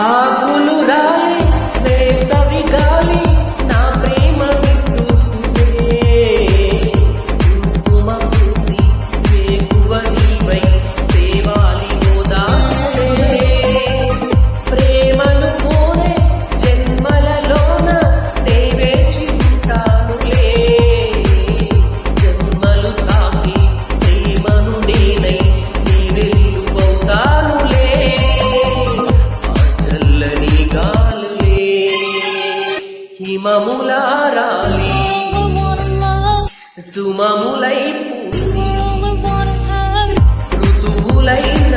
ఆకులు రాలి వేసవి గాలి నా ప్రేమ విట్టుకునే కుంకుమ పూసి వేకువ నీవై దేవాలి గోదాములే ప్రేమను కోరే జన్మలలోన నే వేచి ఉంటానులే జన్మలు తాకి ప్రేమను నేనై నీ వెల్లువవుతానులే హిమములారాలి సుమములై పూసి ఋతువులైన